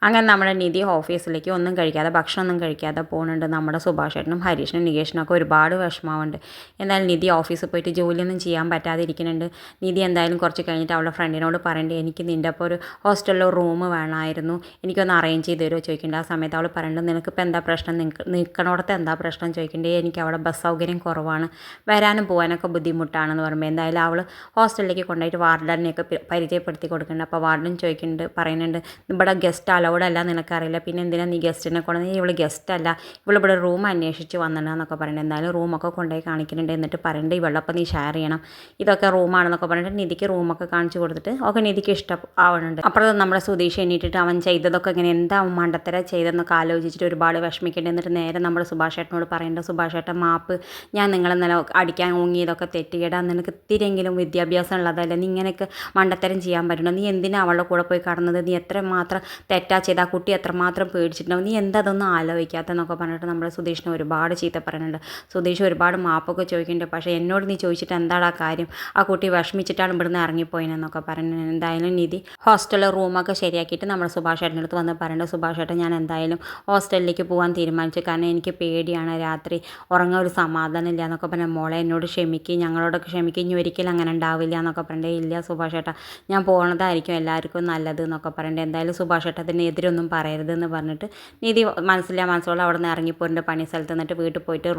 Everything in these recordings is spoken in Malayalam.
അങ്ങനെ നമ്മുടെ നിധി ഓഫീസിലേക്ക് ഒന്നും കഴിക്കാതെ ഭക്ഷണമൊന്നും കഴിക്കാതെ പോകുന്നുണ്ട്. നമ്മുടെ സുഭാഷേട്ടനും ഹരീഷിനും നികേഷിനും ഒക്കെ ഒരുപാട് വിഷമമുണ്ട്. എന്തായാലും നിധി ഓഫീസിൽ പോയിട്ട് ജോലിയൊന്നും ചെയ്യാൻ പറ്റാതെ ഇരിക്കുന്നുണ്ട്. നിധി എന്തായാലും കുറച്ച് കഴിഞ്ഞിട്ട് അവളുടെ ഫ്രണ്ടിനോട് പറയേണ്ടത് എനിക്ക് നിൻ്റെ ഒപ്പം ഒരു ഹോസ്റ്റലിൽ റൂം വേണമായിരുന്നു, എനിക്കൊന്ന് അറേഞ്ച് ചെയ്ത് തരുമോ ചോദിക്കേണ്ടത്. ആ സമയത്ത് അവൾ പറയേണ്ടത് നിനക്കിപ്പോൾ എന്താ പ്രശ്നം, നിൽക്കണോടത്ത് എന്താ പ്രശ്നം ചോദിക്കേണ്ടത്. എനിക്ക് അവിടെ ബസ് സൗകര്യം കുറവാണ്, വരാനും പോകാനൊക്കെ ബുദ്ധിമുട്ടാണെന്ന് പറയുമ്പോൾ എന്തായാലും അവൾ ഹോസ്റ്റലിലേക്ക് കൊണ്ടുപോയിട്ട് വാർഡനെയൊക്കെ പരിചയപ്പെടുത്തി കൊടുക്കുന്നുണ്ട്. അപ്പോൾ വാർഡൻ പറയുന്നുണ്ട് ഇവിടെ ഗസ്റ്റ് അലൗഡ് അല്ല, നിനക്കറിയില്ല, പിന്നെ എന്തിനാ നീ ഗസ്റ്റിനെ കൊണ്ടുവന്ന്, ഇവള് ഗസ്റ്റ് അല്ല, ഇവളിവിടെ റൂം അന്വേഷിച്ച് വന്നിട്ടുണ്ടെന്നൊക്കെ പറയുന്നത്. എന്തായാലും റൂമൊക്കെ കൊണ്ടുപോയി കാണിക്കുന്നുണ്ട്. എന്നിട്ട് പറയുന്നുണ്ട് ഇവളപ്പം നീ ഷെയർ ചെയ്യണം, ഇതൊക്കെ റൂമാണെന്നൊക്കെ പറഞ്ഞിട്ട് നിധിക്ക് റൂമൊക്കെ കാണിച്ചു കൊടുത്തിട്ട് ഒക്കെ നിധിക്ക് ഇഷ്ടമാവുന്നുണ്ട്. അപ്പോഴത് നമ്മുടെ സുധീഷ് എണീറ്റിട്ട് അവൻ ചെയ്തതൊക്കെ ഇങ്ങനെ എന്താ മണ്ടത്തര ചെയ്തെന്നൊക്കെ ആലോചിച്ചിട്ട് ഒരുപാട് വിഷമിക്കേണ്ടി. എന്നിട്ട് നേരെ നമ്മുടെ സുഭാഷേട്ടനോട് പറയേണ്ടത് സുഭാഷേട്ടൻ മാപ്പ്, ഞാൻ നിങ്ങളെ നില അടിക്കാൻ ഊങ്ങിയതൊക്കെ തെറ്റുകേടാ, നിനക്ക് ഇത്തിരിയെങ്കിലും വിദ്യാഭ്യാസം ഉള്ളതല്ലേ, നീ ഇങ്ങനെയൊക്കെ മണ്ടത്തരം ചെയ്യാൻ പറ്റണം, നീ എന്തിനാ അവളുടെ കൂടെ പോയി കടന്നത്, നീ എത്രമാത്രം തെറ്റാ ചെയ്ത് ആ കുട്ടി എത്രമാത്രം പേടിച്ചിട്ടുണ്ടാവും, നീ എന്താ അതൊന്നും ആലോചിക്കാത്തെന്നൊക്കെ പറഞ്ഞിട്ട് നമ്മുടെ സുധീഷിനെ ഒരുപാട് ചീത്ത പറയുന്നുണ്ട്. സുധീഷ് ഒരുപാട് മാപ്പൊക്കെ ചോദിക്കുന്നുണ്ട്. പക്ഷേ എന്നോട് നീ ചോദിച്ചിട്ട് എന്താണ് ആ കാര്യം, ആ കുട്ടി വിഷമിച്ചിട്ടാണ് ഇവിടുന്ന് ഇറങ്ങിപ്പോയിനെന്നൊക്കെ പറയുന്നത്. എന്തായാലും നിധി ഹോസ്റ്റലിൽ റൂമൊക്കെ ശരിയാക്കിയിട്ട് നമ്മുടെ സുഭാഷേട്ടൻ്റെ അടുത്ത് വന്ന് പറയേണ്ടത് സുഭാഷേട്ടൻ ഞാൻ എന്തായാലും ഹോസ്റ്റലിലേക്ക് പോകാൻ തീരുമാനിച്ചു, കാരണം എനിക്ക് പേടിയാണ്, രാത്രി ഉറങ്ങാൻ ഒരു സമാധാനം ഇല്ല എന്നൊക്കെ പറഞ്ഞാൽ മോളെ എന്നോട് ക്ഷമിക്കുക, ഞങ്ങളോടൊക്കെ ക്ഷമിക്കുക, ഇനി ഒരിക്കലും അങ്ങനെ ഉണ്ടാവില്ല എന്നൊക്കെ പറയണ്ടേ. ഇല്ല സുഭാഷേട്ടാ ഞാൻ പോകുന്നതായിരിക്കും എല്ലാവർക്കും നല്ലത് എന്നൊക്കെ പറയണ്ടേ. എന്തായാലും സുഭാഷേട്ടത്തിന് എതിരൊന്നും പറയരുതെന്ന് പറഞ്ഞിട്ട് നിധി മനസ്സോളം അവിടെ നിന്ന് ഇറങ്ങിപ്പോയിട്ടുണ്ട്. പണി സ്ഥലത്ത് നിന്നിട്ട് വീട്ടിൽ പോയിട്ട്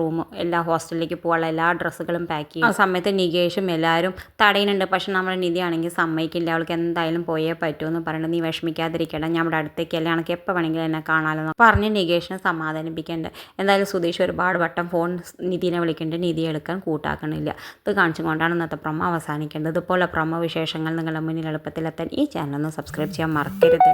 എല്ലാ ഹോസ്റ്റലിലേക്ക് പോകാനുള്ള എല്ലാ ഡ്രസ്സുകളും പാക്ക് ചെയ്യും. ആ സമയത്ത് നികേഷും എല്ലാവരും തടയുന്നുണ്ട്. പക്ഷെ നമ്മുടെ നിധി ആണെങ്കിൽ സമ്മതിക്കില്ല, അവൾക്ക് എന്തായാലും പോയേ പറ്റുമെന്ന് പറയുന്നത്. നീ വിഷമിക്കാതിരിക്കണം, ഞാൻ ഇവിടെ അടുത്തേക്കല്ലേ, എനിക്ക് എപ്പോൾ വേണമെങ്കിലും എന്നെ കാണാമെന്ന് പറഞ്ഞ് നികേഷിനെ സമാധാനിപ്പിക്കേണ്ടത്. എന്തായാലും സുധീഷ് ഒരുപാട് വട്ടം ഫോൺ നിധിനെ വിളിക്കുന്നുണ്ട്, നിധി എടുക്കാൻ കൂട്ടാക്കണില്ല. ഇത് കാണിച്ചുകൊണ്ടാണ് ഇന്നത്തെ പ്രൊമോ അവസാനിക്കേണ്ടത്. ഇതുപോലെ പ്രൊമോ വിശേഷങ്ങൾ നിങ്ങളുടെ മുന്നിൽ എളുപ്പത്തിലെത്താൻ ഈ ചാനൽ ഒന്ന് സബ്സ്ക്രൈബ് ചെയ്യാൻ മറക്കരുത്.